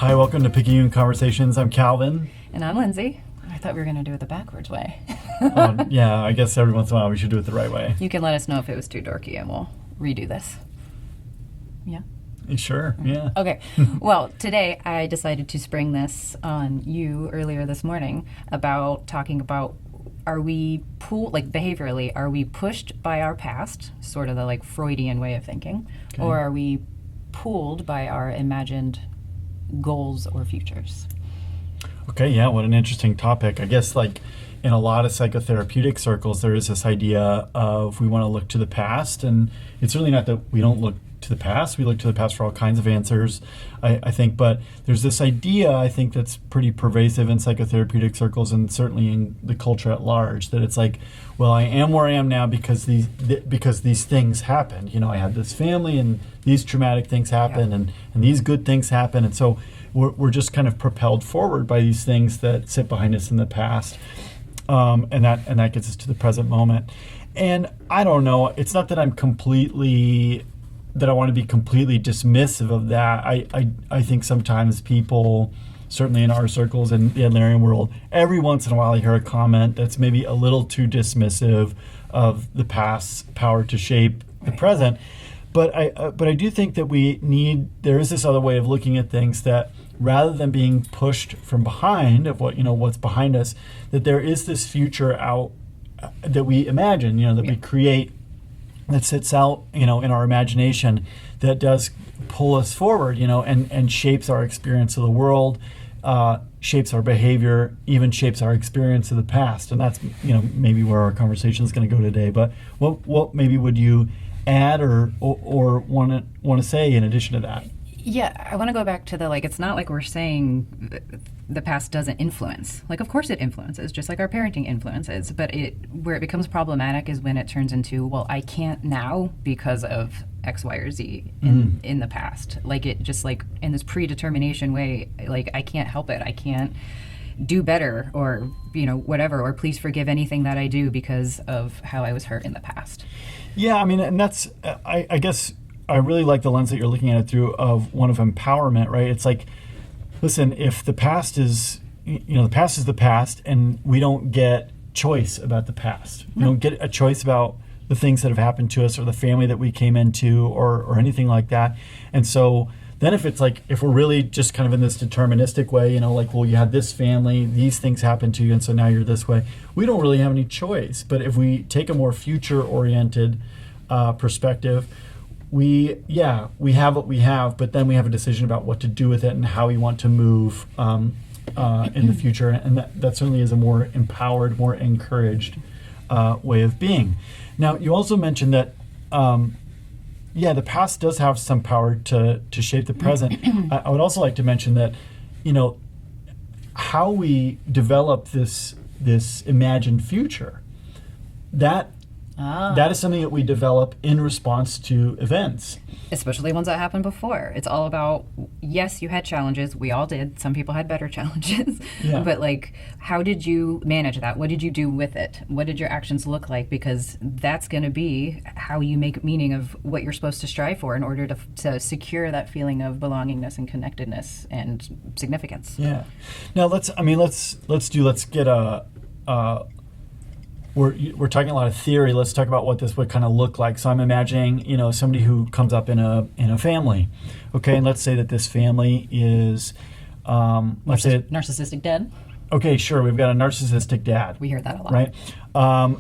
Hi, welcome to Picayune Conversations. I'm Calvin. And I'm Lindsay. I thought we were going to do it the backwards way. Yeah, I guess every once in a while we should do it the right way. You can let us know if it was too dorky and we'll redo this. Yeah? Sure, yeah. Okay. Well, today I decided to spring this on you earlier this morning about talking about, are we behaviorally, are we pushed by our past, sort of the like Freudian way of thinking, Okay. or are we pulled by our imagined goals or futures? Okay, yeah, what an interesting topic. I guess like in a lot of psychotherapeutic circles, there is this idea of we want to look to the past, and it's really not that we don't look to the past. We look to the past for all kinds of answers, I think, but there's this idea, I think, that's pretty pervasive in psychotherapeutic circles and certainly in the culture at large, that it's like, well, I am where I am now because these things happened. You know, I had this family and these traumatic things happen, and these good things happen, and so we're just kind of propelled forward by these things that sit behind us in the past, and that gets us to the present moment. And I don't know, it's not that I want to be completely dismissive of that. I think sometimes people, certainly in our circles and the Adlerian world, every once in a while I hear a comment that's maybe a little too dismissive of the past's power to shape the present. But I do think that there is this other way of looking at things, that rather than being pushed from behind of what's behind us, that there is this future out that we imagine, that we create, that sits out, in our imagination, that does pull us forward, and shapes our experience of the world, shapes our behavior, even shapes our experience of the past. And that's, maybe where our conversation is going to go today. But what maybe would you add or want to say in addition to that? Yeah, I want to go back to it's not like we're saying the past doesn't influence. Like, of course it influences, just like our parenting influences. But where it becomes problematic is when it turns into, well, I can't now because of X, Y, or Z in the past. Like, it just like in this predetermination way, like, I can't help it. I can't do better or, whatever, or please forgive anything that I do because of how I was hurt in the past. Yeah, I mean, and that's, I guess, I really like the lens that you're looking at it through, of one of empowerment, right? It's like, listen, if the past is, the past is the past, and we don't get choice about the past. We don't get a choice about the things that have happened to us or the family that we came into or anything like that. And so then if we're really just kind of in this deterministic way, well, you had this family, these things happened to you, and so now you're this way. We don't really have any choice. But if we take a more future-oriented perspective, we have what we have, but then we have a decision about what to do with it and how we want to move in the future. And that certainly is a more empowered, more encouraged way of being. Now, you also mentioned that, the past does have some power to shape the present. I would also like to mention that, how we develop this imagined future, that is something that we develop in response to events. Especially ones that happened before. It's all about, yes, you had challenges. We all did. Some people had better challenges. Yeah. But how did you manage that? What did you do with it? What did your actions look like? Because that's going to be how you make meaning of what you're supposed to strive for in order to secure that feeling of belongingness and connectedness and significance. Yeah. Now let's get We're talking a lot of theory. Let's talk about what this would kind of look like. So I'm imagining, somebody who comes up in a family, okay, and let's say that this family is, narcissistic dad. Okay, sure. We've got a narcissistic dad. We hear that a lot, right?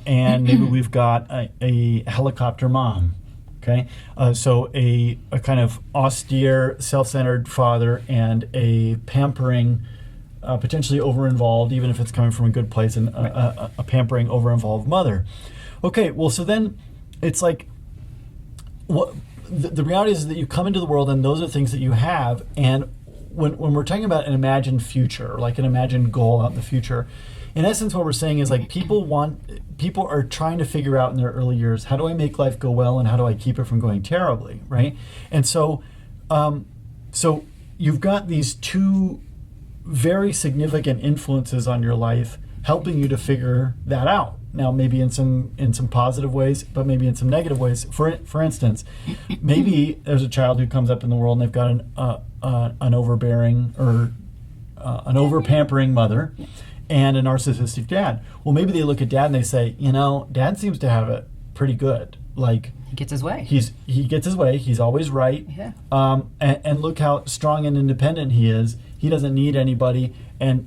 And maybe we've got a helicopter mom. Okay, so a kind of austere, self-centered father and a pampering, potentially over-involved, even if it's coming from a good place, and a pampering, over-involved mother. Okay, well, so then it's like, what the reality is that you come into the world and those are things that you have, and when we're talking about an imagined future, like an imagined goal out in the future, in essence what we're saying is people are trying to figure out in their early years, how do I make life go well and how do I keep it from going terribly, right? And so you've got these two very significant influences on your life helping you to figure that out. Now, maybe in some positive ways, but maybe in some negative ways. For instance, maybe there's a child who comes up in the world and they've got an overbearing or an over pampering mother and a narcissistic dad. Well, maybe they look at dad and they say, dad seems to have it pretty good. Like, He gets his way. he gets his way. He's always right. Yeah. And look how strong and independent he is. He doesn't need anybody. And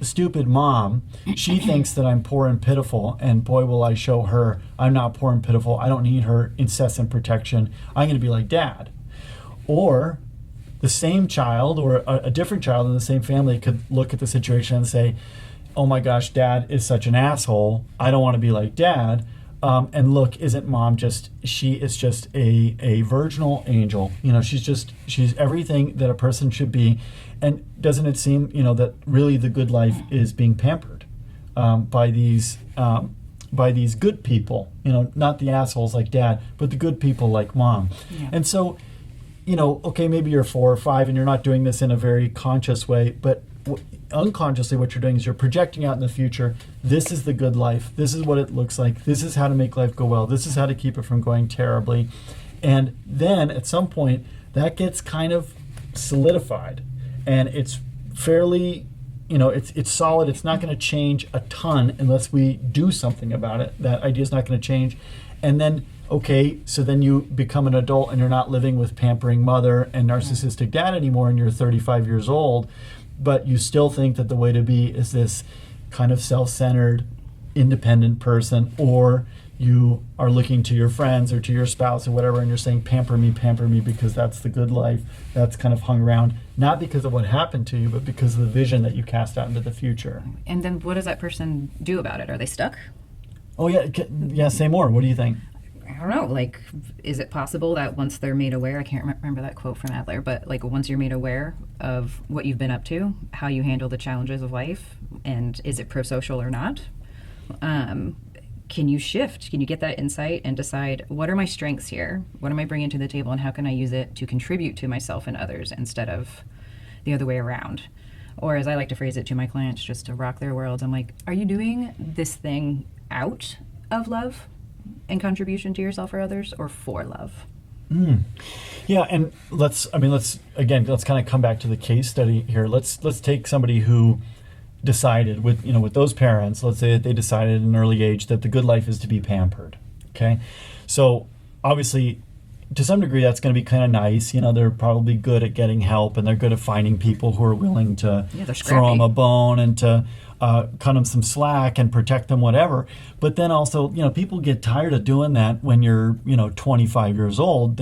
stupid mom, she thinks that I'm poor and pitiful, and boy will I show her I'm not poor and pitiful. I don't need her incessant protection. I'm going to be like dad. Or the same child or a different child in the same family could look at the situation and say, oh my gosh, dad is such an asshole. I don't want to be like dad. And look, isn't mom she is just a virginal angel. She's everything that a person should be. And doesn't it seem, that really the good life is being pampered by these good people, not the assholes like dad, but the good people like mom. Yeah. And so, okay, maybe you're 4 or 5 and you're not doing this in a very conscious way, but unconsciously what you're doing is you're projecting out in the future. This is the good life. This is what it looks like. This is how to make life go well. This is how to keep it from going terribly. And then at some point that gets kind of solidified and it's fairly, it's solid. It's not going to change a ton unless we do something about it. That idea is not going to change. And then, okay, so then you become an adult and you're not living with pampering mother and narcissistic dad anymore and you're 35 years old. But you still think that the way to be is this kind of self-centered, independent person, or you are looking to your friends or to your spouse or whatever, and you're saying, pamper me, because that's the good life. That's kind of hung around, not because of what happened to you, but because of the vision that you cast out into the future. And then what does that person do about it? Are they stuck? Oh, yeah, say more. What do you think? I don't know, like, is it possible that once they're made aware, I can't remember that quote from Adler, but like once you're made aware of what you've been up to, how you handle the challenges of life, and is it pro-social or not, can you shift? Can you get that insight and decide, what are my strengths here? What am I bringing to the table, and how can I use it to contribute to myself and others instead of the other way around? Or as I like to phrase it to my clients, just to rock their worlds, I'm like, are you doing this thing out of love and contribution to yourself or others, or for love? Yeah, and let's kind of come back to the case study here. Let's take somebody who decided with those parents. Let's say that they decided at an early age that the good life is to be pampered. Okay, so obviously, to some degree, that's going to be kind of nice. They're probably good at getting help, and they're good at finding people who are willing to throw them a bone and to cut them some slack and protect them, whatever. But then also, people get tired of doing that when you're, 25 years old.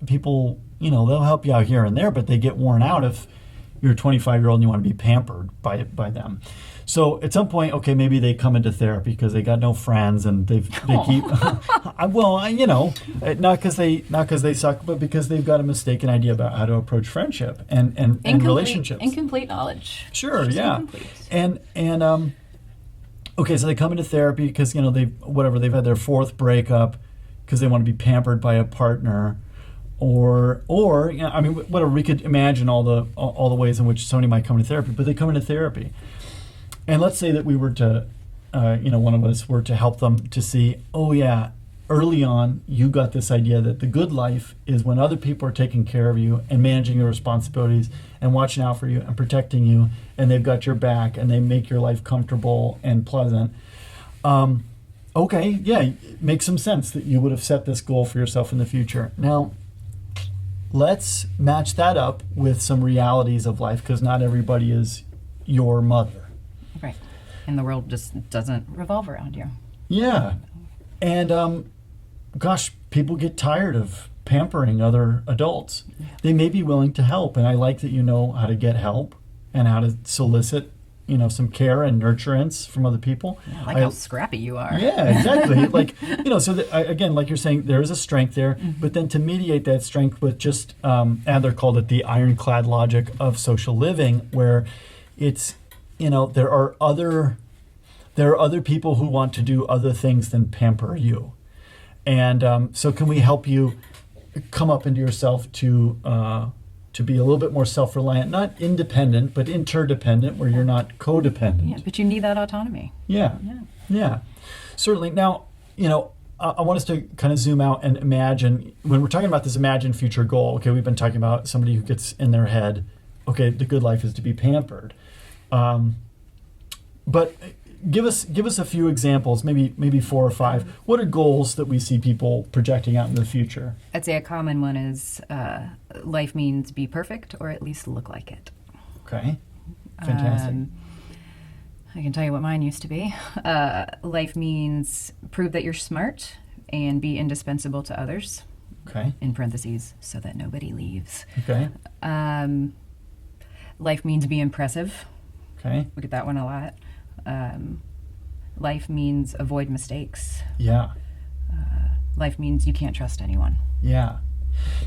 People, they'll help you out here and there, but they get worn out if you're a 25-year-old and you want to be pampered by them. So at some point, okay, maybe they come into therapy because they got no friends and they keep, not because they suck, but because they've got a mistaken idea about how to approach friendship and relationships. Incomplete knowledge. Sure, yeah. Incomplete. And okay, so they come into therapy because they've had their 4th breakup because they want to be pampered by a partner. Or whatever, we could imagine all the ways in which somebody might come to therapy, but they come into therapy. And let's say that we were to, one of us were to help them to see, oh yeah, early on, you got this idea that the good life is when other people are taking care of you and managing your responsibilities and watching out for you and protecting you, and they've got your back and they make your life comfortable and pleasant. Okay, yeah, it makes some sense that you would have set this goal for yourself in the future. Now, let's match that up with some realities of life, because not everybody is your mother. Right. And the world just doesn't revolve around you. Yeah. And, people get tired of pampering other adults. Yeah. They may be willing to help, and I like that you know how to get help and how to solicit, some care and nurturance from other people. Yeah, I like how scrappy you are. Yeah, exactly. Again, like you're saying, there is a strength there, but then to mediate that strength with just, Adler called it the ironclad logic of social living, where it's, there are other people who want to do other things than pamper you. And so can we help you come up into yourself to be a little bit more self-reliant, not independent, but interdependent, where you're not codependent. Yeah, but you need that autonomy. Yeah. Yeah, certainly. Now, I want us to kind of zoom out and imagine, when we're talking about this imagined future goal, okay, we've been talking about somebody who gets in their head, okay, the good life is to be pampered. But give us a few examples, maybe 4 or 5. What are goals that we see people projecting out in the future? I'd say a common one is life means be perfect or at least look like it. Okay, fantastic. I can tell you what mine used to be. Life means prove that you're smart and be indispensable to others. Okay. In parentheses, so that nobody leaves. Okay. Life means be impressive. Okay. We get that one a lot. Life means avoid mistakes. Yeah. Life means you can't trust anyone. Yeah.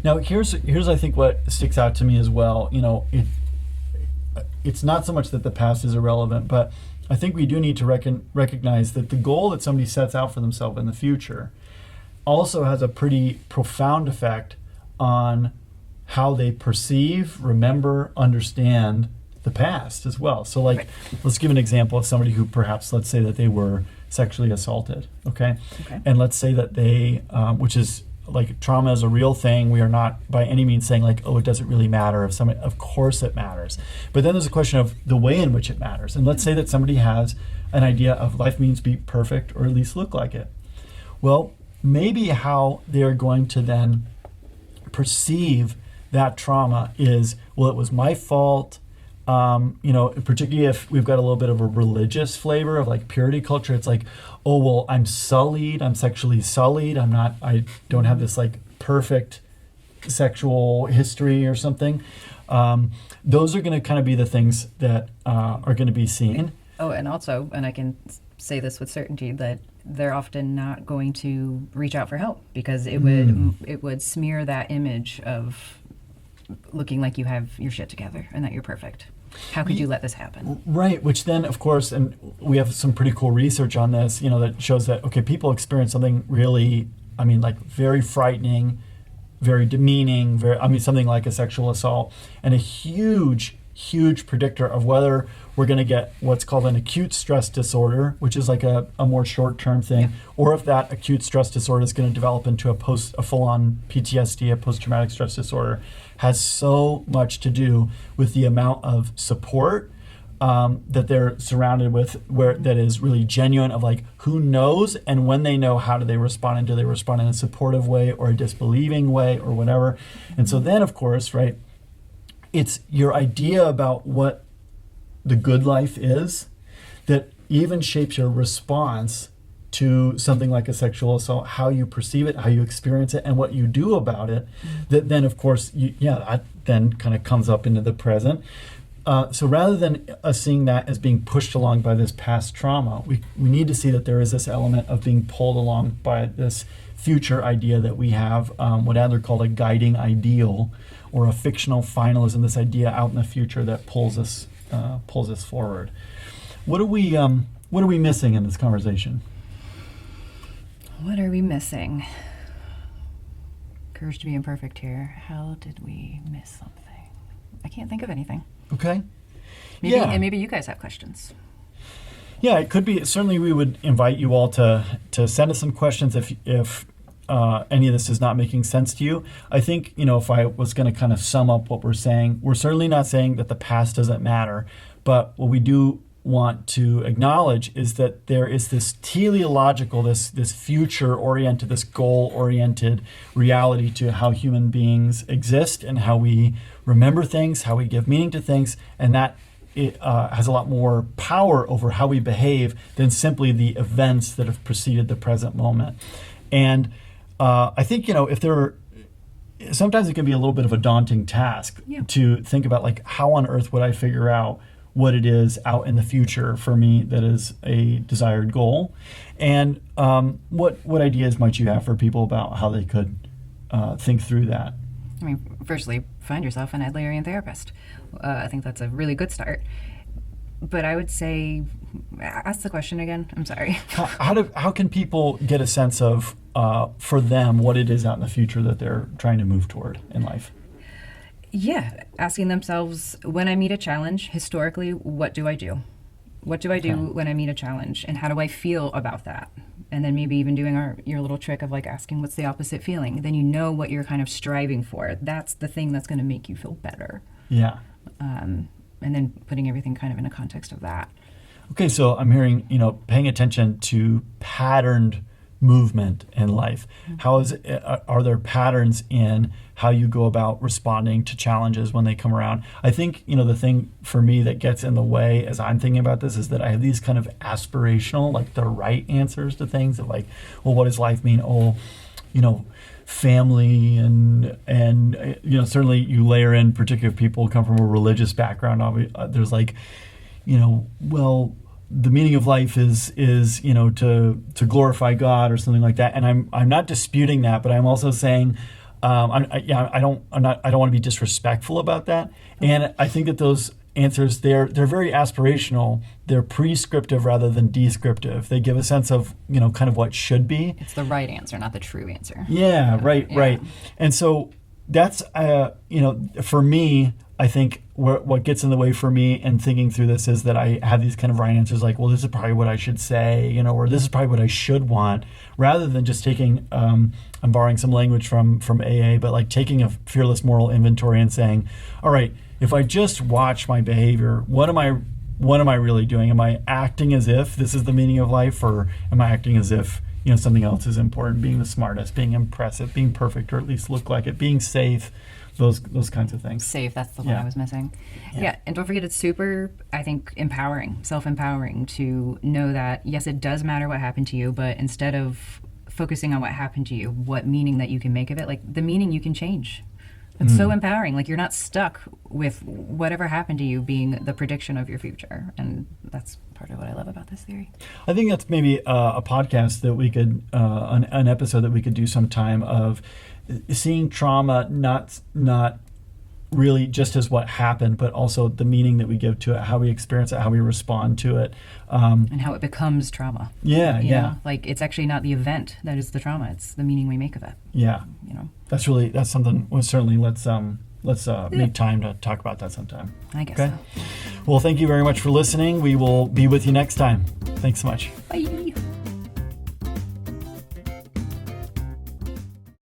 Now here's I think what sticks out to me as well. It's not so much that the past is irrelevant, but I think we do need to recognize that the goal that somebody sets out for themselves in the future also has a pretty profound effect on how they perceive, remember, understand the past as well. So like, let's give an example of somebody who perhaps, let's say that they were sexually assaulted, okay? And let's say that they, which is like trauma is a real thing. We are not by any means saying like, oh, it doesn't really matter if somebody, of course it matters. But then there's a question of the way in which it matters. And let's say that somebody has an idea of life means be perfect or at least look like it. Well, maybe how they're going to then perceive that trauma is, well, it was my fault. Particularly if we've got a little bit of a religious flavor of like purity culture, it's like, oh, well, I'm sullied, I'm sexually sullied, I don't have this like perfect sexual history or something. Those are going to kind of be the things that are going to be seen. Oh, and also, and I can say this with certainty, that they're often not going to reach out for help because it would smear that image of looking like you have your shit together and that you're perfect. How could you let this happen? Right, which then, of course, and we have some pretty cool research on this, that shows that, okay, people experience something really, like very frightening, very demeaning, something like a sexual assault, and a huge predictor of whether we're going to get what's called an acute stress disorder, which is like a more short-term thing, or if that acute stress disorder is going to develop into a full-on PTSD, a post-traumatic stress disorder, has so much to do with the amount of support that they're surrounded with, where that is really genuine, of like, who knows, and when they know, how do they respond, and do they respond in a supportive way or a disbelieving way or whatever. And so then, of course, right, it's your idea about what the good life is that even shapes your response to something like a sexual assault, how you perceive it, how you experience it, and what you do about it. That then, of course, that then kind of comes up into the present. So rather than us seeing that as being pushed along by this past trauma, we need to see that there is this element of being pulled along by this future idea that we have, what Adler called a guiding ideal, or a fictional finalism, this idea out in the future that pulls us forward. What are we missing in this conversation? What are we missing? Courage to be imperfect here. How did we miss something? I can't think of anything. Okay. And maybe you guys have questions. Yeah, it could be. Certainly, we would invite you all to send us some questions if any of this is not making sense to you. I think, if I was going to kind of sum up what we're saying, we're certainly not saying that the past doesn't matter, but what we do want to acknowledge is that there is this teleological, this future-oriented, this goal-oriented reality to how human beings exist and how we remember things, how we give meaning to things, and that it has a lot more power over how we behave than simply the events that have preceded the present moment. And I think, sometimes it can be a little bit of a daunting task to think about, like, how on earth would I figure out what it is out in the future for me that is a desired goal, and what ideas might you have for people about how they could think through that? Firstly, find yourself an Adlerian therapist. I think that's a really good start. But I would say, ask the question again. I'm sorry. How can people get a sense of, for them, what it is out in the future that they're trying to move toward in life? Yeah, asking themselves, when I meet a challenge, historically, what do I do? What do I do when I meet a challenge, and how do I feel about that? And then maybe even doing your little trick of like asking what's the opposite feeling. Then you know what you're kind of striving for. That's the thing that's going to make you feel better. Yeah. And then putting everything kind of in a context of that. Okay, so I'm hearing, paying attention to patterned movement in life. Are there patterns in how you go about responding to challenges when they come around? I think, the thing for me that gets in the way as I'm thinking about this is that I have these kind of aspirational, like the right answers to things of like, well, what does life mean? Oh, family and certainly you layer in, particularly if people come from a religious background, there's like, well, the meaning of life is to glorify God or something like that. And I'm not disputing that, but I'm also saying I don't want to be disrespectful about that. And I think that those answers, they're very aspirational. They're prescriptive rather than descriptive. They give a sense of kind of what should be. It's the right answer, not the true answer. Yeah, right. And so that's for me, I think what gets in the way for me in thinking through this is that I have these kind of right answers like, well, this is probably what I should say, or this is probably what I should want, rather than just taking, I'm borrowing some language from AA, but like taking a fearless moral inventory and saying, all right, if I just watch my behavior, what am I really doing? Am I acting as if this is the meaning of life, or am I acting as if something else is important, being the smartest, being impressive, being perfect, or at least look like it, being safe, those kinds of things. Safe, that's the one I was missing. Yeah, and don't forget, it's super, I think, empowering, self-empowering to know that, yes, it does matter what happened to you, but instead of focusing on what happened to you, what meaning that you can make of it, like the meaning you can change. It's so empowering. Like you're not stuck with whatever happened to you being the prediction of your future. And that's part of what I love about this theory. I think that's maybe a podcast that we could, an episode that we could do sometime of seeing trauma not really just as what happened, but also the meaning that we give to it, how we experience it, how we respond to it. And how it becomes trauma. Yeah. Like it's actually not the event that is the trauma, it's the meaning we make of it. Yeah. That's something, well, certainly let's make time to talk about that sometime. I guess so. Well, thank you very much for listening. We will be with you next time. Thanks so much. Bye.